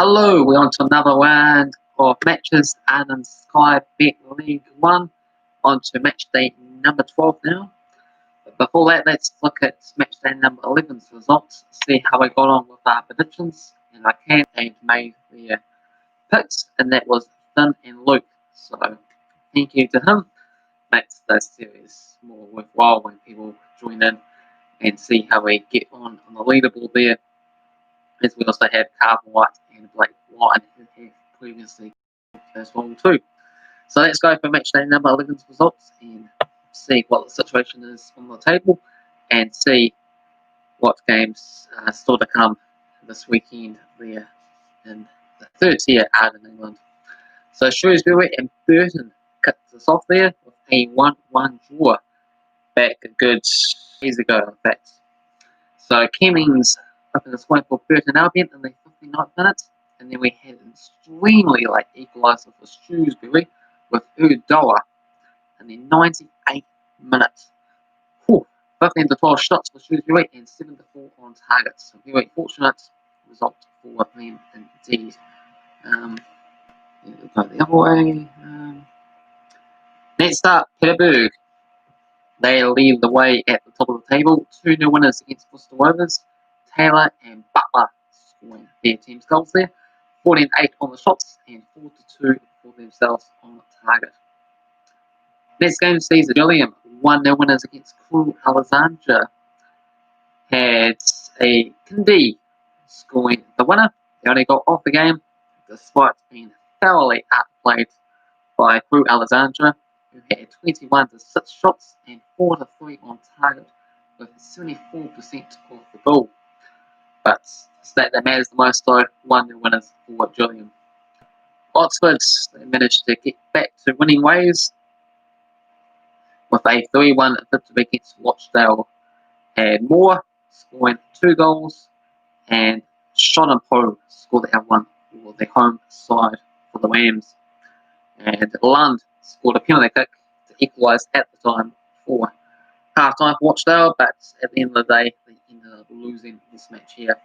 Hello, we're on to another round of matches and Sky Bet League 1. On to match day number 12 now. But before that, let's look at match day number 11's results, see how we got on with our predictions. And I can and made their picks, and that was Finn and Luke. So thank you to him. Makes the series more worthwhile when people join in and see how we get on the leaderboard there. As we also have Cavan Wright and Blake White who have previously as well too. So let's go for match day number 11's results and see what the situation is on the table and see what games are still to come this weekend there in the third tier out in England. So Shrewsbury and Burton kicked us off there with a 1-1 draw back a good years ago in fact. So Kemmings opened this one for Burton Albion in the 59th minute, and then we had an extremely late equaliser for Shrewsbury with Udoa in the 98th minute. 15 to 12 shots for Shrewsbury and 7 to 4 on target. So very fortunate result for them indeed. Go the other way. Next up, Peterborough. They lead the way at the top of the table. 2-0 winners against Bristol Rovers. Taylor and Butler scoring their team's goals there. 14-8 on the shots and 4-2 for themselves on target. Next game sees Gilliam 1-0 winners against Crew Alexandra. Had a Kindi scoring the winner. They only got off the game despite being thoroughly outplayed by Crew Alexandra, who had 21 to 6 shots and 4 to 3 on target with 74% of the ball. But the stat that matters the most though, 1-0 winners for Gilliam. Oxford, they managed to get back to winning ways with a 3-1 victory against Rochdale. Had Moore scoring 2 goals and Sean and Poe scored the other one for the home side for the Rams. And Lund scored a penalty kick to equalise at the time for half-time for Rochdale, but at the end of the day, they ended up losing this match here.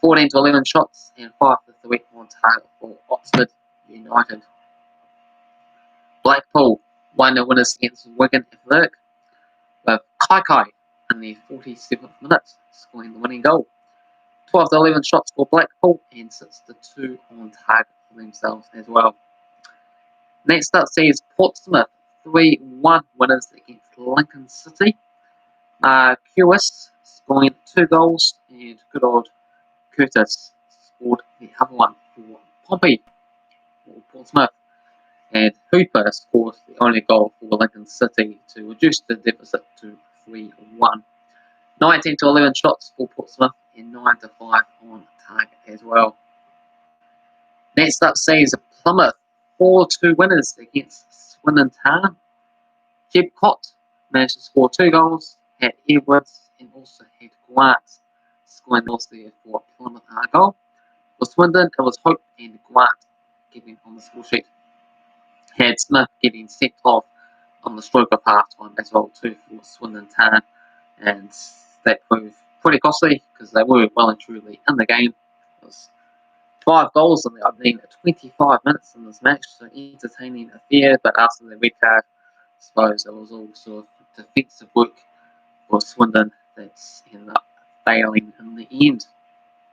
14 to 11 shots and 5 to 3 on target for Oxford United. Blackpool 1-0 winners against Wigan Athletic with Kai in the 47th minute scoring the winning goal. 12 to 11 shots for Blackpool and 6 to 2 on target for themselves as well. Next up sees Portsmouth 3-1 winners against Lincoln City. Kewis scoring 2 goals and good old Curtis scored the other one for Pompey for Portsmouth. And Hooper scored the only goal for Lincoln City to reduce the deficit to 3-1. 19 to 11 shots for Portsmouth and 9 to 5 on target as well. Next up sees Plymouth 4-2 winners against Swindon Town. Jeb Cott managed to score 2 goals, had Edwards and also had Grant scoring also there for Plymouth goal. For Swindon, it was Hope and Grant getting on the score sheet. Had Smith getting sent off on the stroke of half-time as well too for Swindon Town, and that proved pretty costly because they were well and truly in the game. It was 5 goals in the opening 25 minutes in this match, so entertaining affair, but after the red card, I suppose it was all sort of defensive work for Swindon that's ended up failing in the end.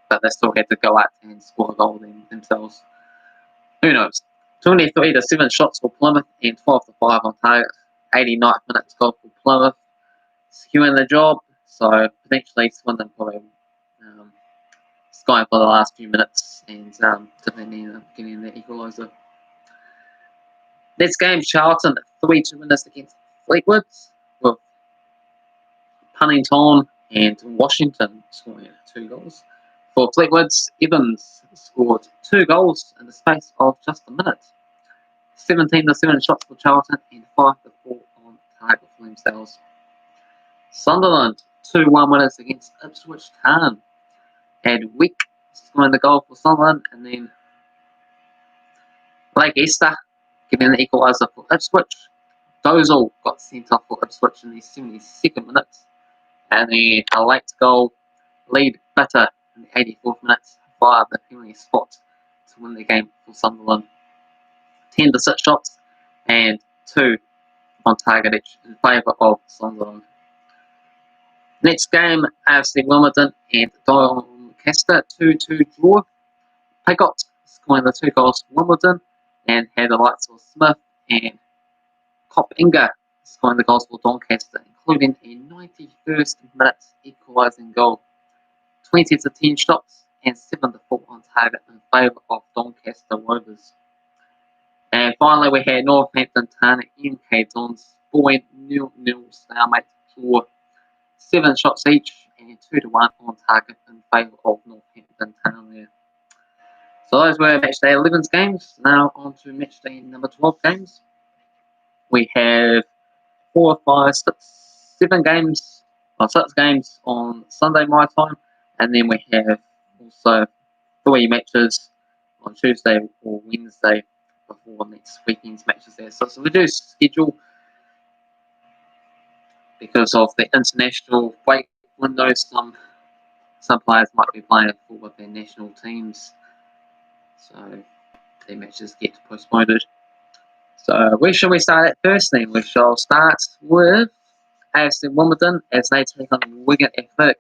But they still had to go out and score a goal themselves. Who knows? 23 to 7 shots for Plymouth and 12 to 5 on target. 89th minutes goal for Plymouth, securing the job. So potentially Swindon probably skying for the last few minutes and depending getting the equaliser. Next game, Charlton 3-2 winners against Fleetwood with Punnington and Washington scoring 2 goals. For Fleetwood, Evans scored 2 goals in the space of just a minute. 17 to 7 shots for Charlton and 5 to 4 on target for themselves. Sunderland 2-1 winners against Ipswich Town. Had Wick scoring the goal for Sunderland, and then Blake Easter getting the equaliser for Ipswich. Dozell got sent off for Ipswich in the 72nd minute, and then a late goal lead Bitter in the 84th minute via the penalty spot to win the game for Sunderland. 10 to 6 shots and 2 on target each in favour of Sunderland. Next game, AFC Wimbledon and Doncaster 2-2 draw. Picott scoring the 2 goals for Wimbledon and had the likes of Smith and Coppinger scoring the goals for Doncaster, including a 91st minute equalising goal. 20 to 10 shots and 7 to 4 on target in favour of Doncaster Rovers. And finally, we had Northampton Town and MK Dons scoring 0-0 stalemate draw. 7 shots each and 2 to 1 on target in favour of Northampton Town there. So those were Matchday 11's games. Now on to Matchday number 12 games. We have 7 games, or 6 games on Sunday my time, and then we have also 3 matches on Tuesday or Wednesday before next weekend's matches there. So we do schedule, because of the international break window, some players might be playing for their national teams, so their matches get postponed. So where shall we start at first then? We shall start with AFC Wimbledon as they take on Wigan Athletic.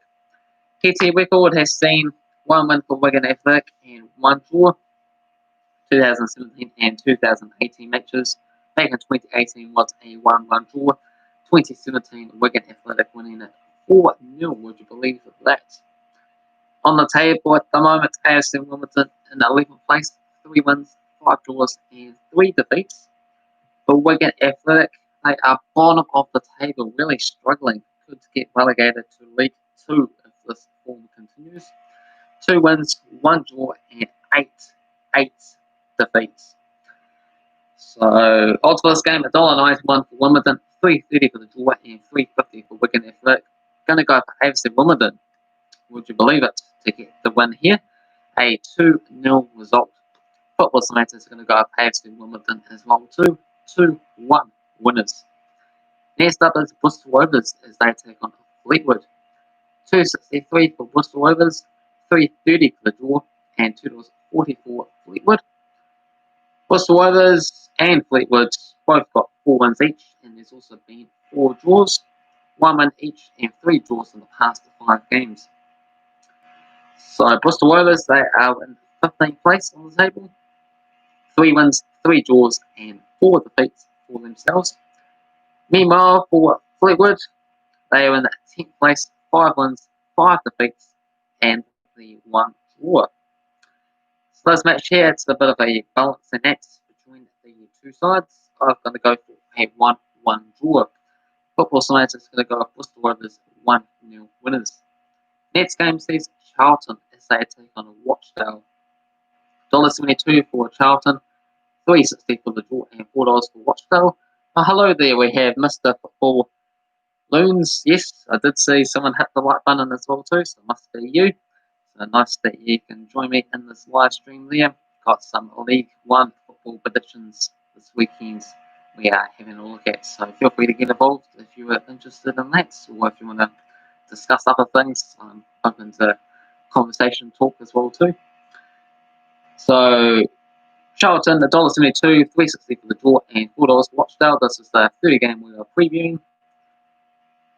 PT record has seen 1 win for Wigan Athletic and 1 draw. 2017 and 2018 matches. Back in 2018 was a 1-1 draw. 2017 Wigan Athletic winning it 4-0. Would you believe that? On the table at the moment, AFC Wimbledon in 11th place, 3 wins, 5 draws and 3 defeats. For Wigan Athletic, they are bottom of the table, really struggling. Could get relegated to League 2 if this form continues. 2 wins, 1 draw and 8 defeats. So odds for this game, $1.91 for Wimbledon, $3.30 for the draw and $3.50 for Wigan Athletic. Going to go for AFC Wimbledon, would you believe it, to get the win here. A 2-0 result. Football Simulator is going to go for AFC Wimbledon as well too. 2-1 winners. Next up is Bristol Rovers as they take on Fleetwood. 2.63 for Bristol Rovers, 3.30 for the draw, and $2.40 for Fleetwood. Bristol Rovers and Fleetwood both got 4 wins each, and there's also been 4 draws, 1 win each, and 3 draws in the past 5 games. So Bristol Rovers, they are in 15th place on the table. 3 wins, 3 draws, and 4 defeats for themselves. Meanwhile, for Fleetwood, they are in 10th place, 5 wins, 5 defeats, and the 1 draw. So this match here, it's a bit of a balancing act between the 2 sides. I'm going to go for a 1-1 draw. Football Simulator is going to go with Bristol Rovers 1-0 winners. Next game sees Charlton as they take on Watchdale. $1.72 for Charlton, $3.60 for the draw, and $4 for Watchdale. Hello there, we have Mr. Football Loons. Yes, I did see someone hit the like button as well too, so it must be you. So nice that you can join me in this live stream there. Got some League 1 football predictions this weekend we are having a look at, so feel free to get involved if you are interested in that, or if you want to discuss other things. I'm open to conversation talk as well too. So Charlton, $1.72, $3.60 for the draw, and $4 for Watchdale. This is the 30 game we are previewing.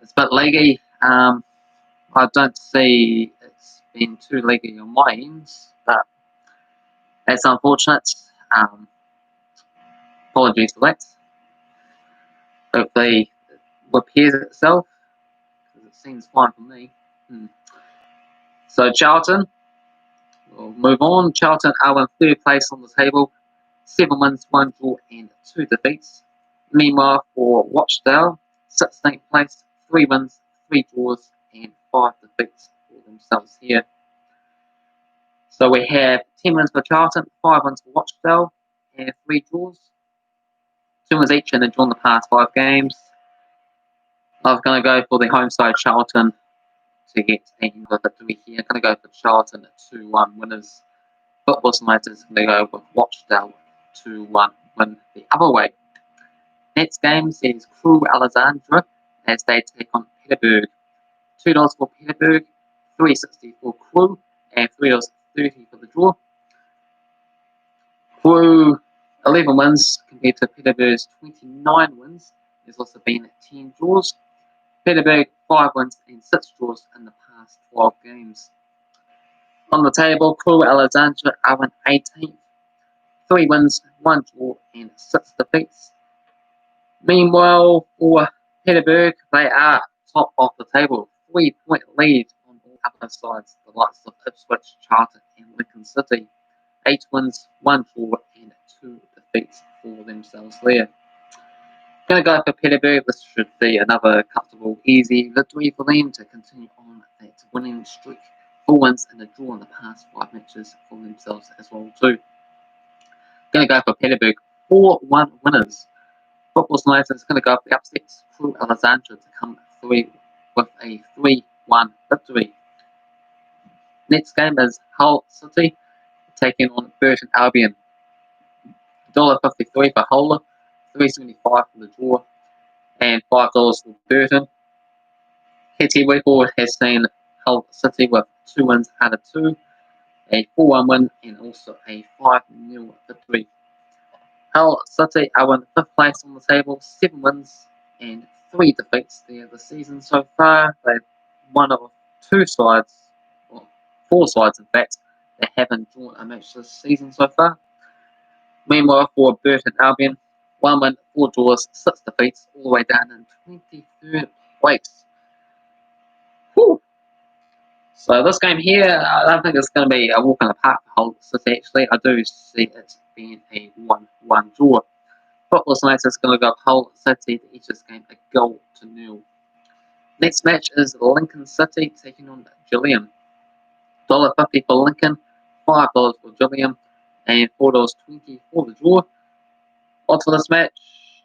It's a bit leggy. I don't see it's been too leggy on my end, but that's unfortunate. Apologies for that. Hopefully it repairs itself, because it seems fine for me. So Charlton, we'll move on. Charlton are in 3rd place on the table. 7 wins, 1 draw and 2 defeats. Meanwhile for Watchdale, 16th place, 3 wins, 3 draws and 5 defeats for themselves here. So we have 10 wins for Charlton, 5 wins for Watchdale and 3 draws. 2 wins each and they've drawn the past 5 games. I was going to go for the home side Charlton to get a victory here. I'm going to go for Charlton at 2-1 winners. Football Simulator is going to go with Watchdale 2-1 win the other way. Next game is Crew Alexandra as they take on Peterborough. $2 for Peterborough, $3.60 for Crew, and $3.30 for the draw. Through 11 wins compared to Peterborough's 29 wins, there's also been 10 draws. Peterborough 5 wins and 6 draws in the past 12 games. On the table, Crew Alexandra are in 18th. 3 wins, 1 draw and 6 defeats. Meanwhile, for Peterborough, they are top of the table. 3-point lead on all other sides, the likes of Ipswich, Charlton and Lincoln City. 8 wins, 1 draw and 2 defeats for themselves there. Going to go for Peterborough. This should be another comfortable, easy victory for them to continue on that winning streak. 4 wins and a draw in the past 5 matches for themselves as well too. Going to go for Peterborough 4-1 winners. Football Simulator is going to go for the upsets. Crew Alexandra to come through with a 3-1 victory. Next game is Hull City taking on Burton Albion. $1.53 for Hull, $3.75 for the draw, and $5 for Burton. KT Record has seen Hull City with 2 wins out of 2, a 4-1 win, and also a 5-0 victory. Hull City are in 5th place on the table, 7 wins and 3 defeats there this season so far. They've one of 2 sides, or 4 sides in fact, that haven't drawn a match this season so far. Meanwhile, for Burton Albion, 1 win, 4 draws, 6 defeats, all the way down in 23rd place. Whew. So this game here, I don't think it's going to be a walk in the park for Hull City actually. I do see it being a 1-1 draw. Football Simulator is going to go Hull City to each this game a 0-0. Next match is Lincoln City taking on Gillingham. $1.50 for Lincoln, $5 for Gillingham, and $4.20 for the draw. Odds for this match,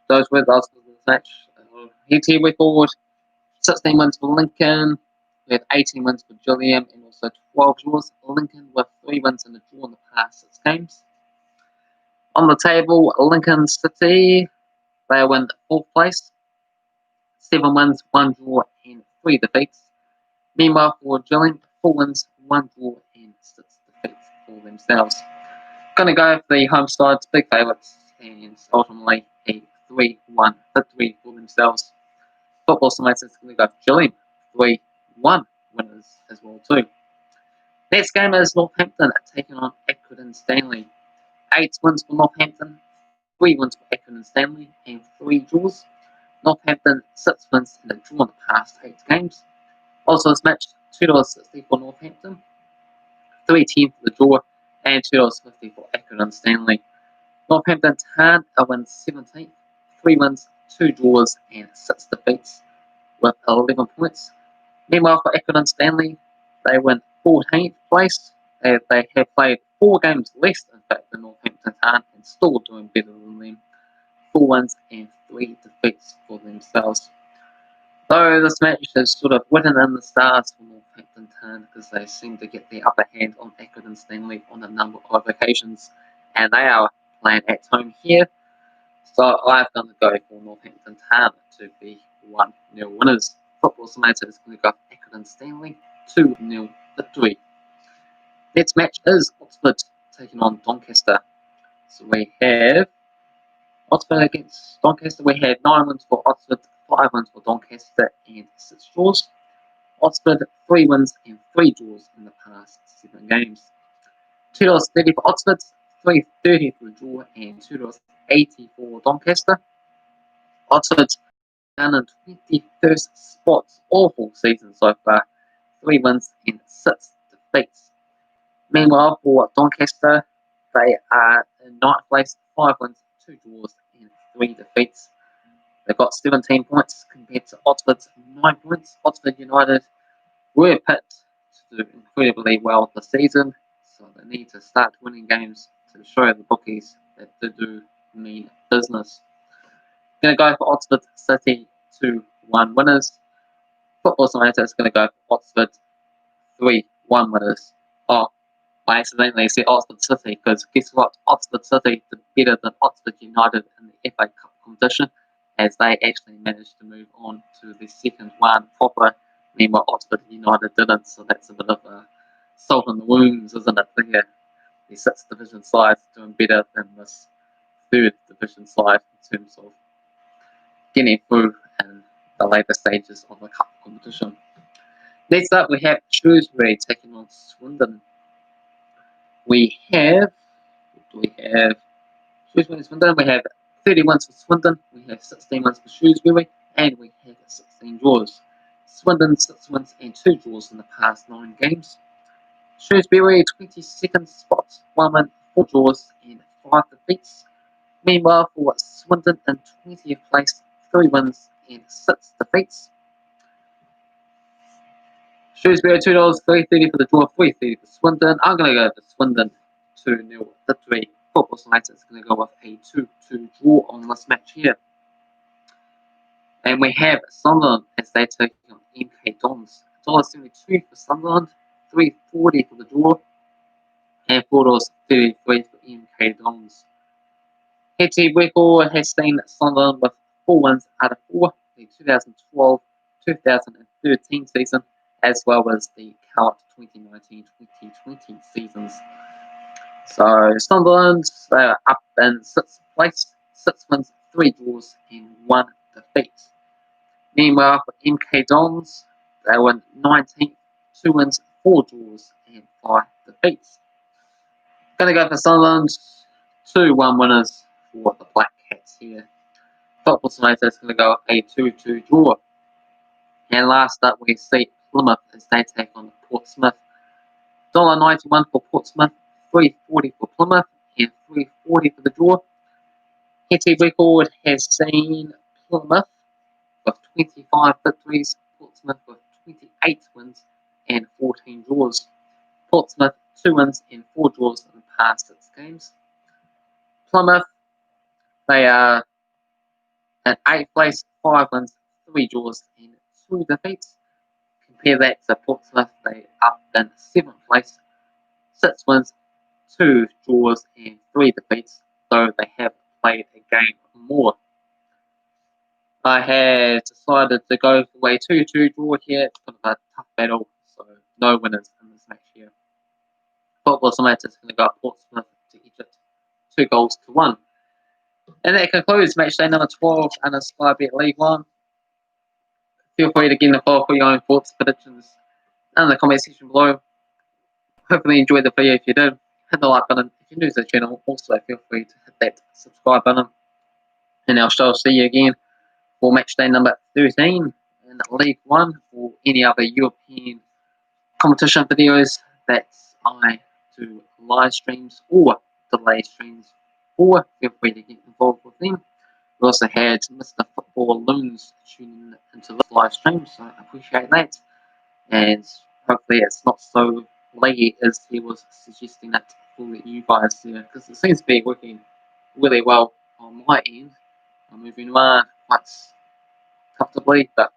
those were the odds for this match. HT record, 16 wins for Lincoln, we have 18 wins for Gillingham, and also 12 draws. Lincoln with 3 wins and a draw in the past 6 games. On the table, Lincoln City, they win 4th place, 7 wins, 1 draw, and 3 defeats. Meanwhile, for Gillingham, 4 wins, 1 draw, and 6 defeats for themselves. Going to go for the home sides, big favourites, and ultimately a 3-1 victory for themselves. Football Simulator is going to go for Gillingham, 3-1 winners as well too. Next game is Northampton taking on Accrington Stanley. 8 wins for Northampton, 3 wins for Accrington Stanley, and 3 draws. Northampton 6 wins and a draw in the past 8 games. Also this match, $2.60 for Northampton, $3.10 for the draw, and $2.50 for Accrington Stanley. Northampton Town are in 17th, 3 wins, 2 draws, and 6 defeats with 11 points. Meanwhile, for Accrington Stanley, they win 14th place. They have played 4 games less, in fact, than Northampton Town, and still doing better than them. 4 wins and 3 defeats for themselves. Though this match is sort of written in the stars for Northampton Town because they seem to get the upper hand on Accrington Stanley on a number of occasions, and they are playing at home here. So I've going to go for Northampton Town to be 1-0 winners. Football Simulator is going to go for Accrington Stanley 2-0 victory. Next match is Oxford taking on Doncaster. So we have Oxford against Doncaster. We have 9 wins for Oxford, 5 wins for Doncaster, and 6 draws. Oxford 3 wins and 3 draws in the past 7 games. $2.30 for Oxford, $3.30 for the draw, and $2.80 for Doncaster. Oxford down in 21st spot, awful season so far. 3 wins and 6 defeats. Meanwhile, for Doncaster, they are in 9th place, 5 wins, 2 draws, and 3 defeats. They've got 17 points compared to Oxford's 9 points. Oxford United were picked to do incredibly well this season, so they need to start winning games to show the bookies that they do mean business. Going to go for Oxford City 2-1 winners. Football Simulator is going to go for Oxford 3-1 winners. Oh, I accidentally said Oxford City because guess what? Oxford City did better than Oxford United in the FA Cup competition as they actually managed to move on to the second one proper. Meanwhile, Oxford United didn't, so that's a bit of a salt in the wounds, isn't it? There. the 6th division side doing better than this 3rd division side in terms of getting through in the later stages of the cup competition. Next up, we have Shrewsbury taking on Swindon. We have Shrewsbury and Swindon. We have 30 wins for Swindon, we have 16 wins for Shrewsbury, and we have 16 draws. Swindon 6 wins and 2 draws in the past 9 games. Shrewsbury 22nd spot, 1 win, 4 draws and 5 defeats. Meanwhile, for Swindon in 20th place, 3 wins and 6 defeats. Shrewsbury $2, $3.30 for the draw, $3.30 for Swindon. I'm going to go for Swindon 2-0 victory. Football Simulator is going to go with a 2-2 draw on this match here. And we have Sunderland as they take on MK Dons. $1.72 for Sunderland, $3.40 for the draw, and $4.33 for MK Dons. Head-to-head record has seen Sunderland with 4 wins out of 4, the 2012-2013 season, as well as the current 2019-2020 seasons. So Sunderland, they are up in 6th place, 6 wins, 3 draws, and 1 defeat. Meanwhile, for MK Dons, they won 19th, 2 wins, 4 draws, and 5 defeats. Going to go for Sunderland, 2-1 winners for the Black Cats here. Football Simulator is going to go a 2-2 draw. And last up, we see Plymouth as they take on Portsmouth. $1.91 for Portsmouth, $3.40 for Plymouth, and $3.40 for the draw. Head-to-head record has seen Plymouth with 25 victories, Portsmouth with 28 wins and 14 draws. Portsmouth 2 wins and 4 draws in the past 6 games. Plymouth, they are in 8th place, 5 wins, 3 draws and 2 defeats. Compare that to Portsmouth, they up in 7th place, 6 wins, 2 draws and 3 defeats, though they have played a game more. I have decided to go for a 2-2 draw here. It's kind of a tough battle, so no winners in this match here. Football Simulator is going to go Portsmouth to Egypt, 2-1. And that concludes Matchday number 12 in the Skybet League 1. Feel free to get involved for your own thoughts, predictions in the comment section below. Hopefully you enjoyed the video. If you did, hit the like button. If you're new to the channel, also feel free to hit that subscribe button. And I shall see you again for Matchday number 13 in League 1 or any other European competition videos that I do live streams or delay streams for. Feel free to get involved with them. We also had Mr. Football Loons tuning into the live stream, so I appreciate that. And hopefully it's not so laggy as he was suggesting it for you guys there, because it seems to be working really well on my end. I'm moving around quite comfortably, but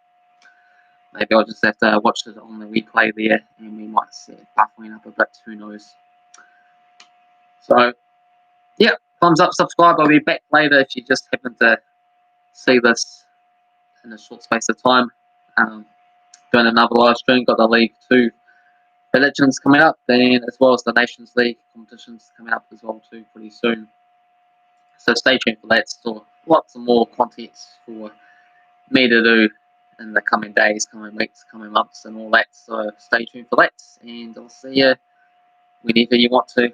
maybe I'll just have to watch it on the replay there and we might see it buffering up a bit, who knows. So, yeah, thumbs up, subscribe. I'll be back later if you just happen to see this in a short space of time. Doing another live stream, got the League 2 predictions coming up, then as well as the Nations League competitions coming up as well too pretty soon. So stay tuned for that. So lots of more content for me to do in the coming days, coming weeks, coming months and all that. So stay tuned for that, and I'll see you whenever you want to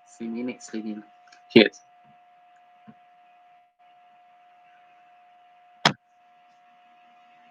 see me next again. Cheers.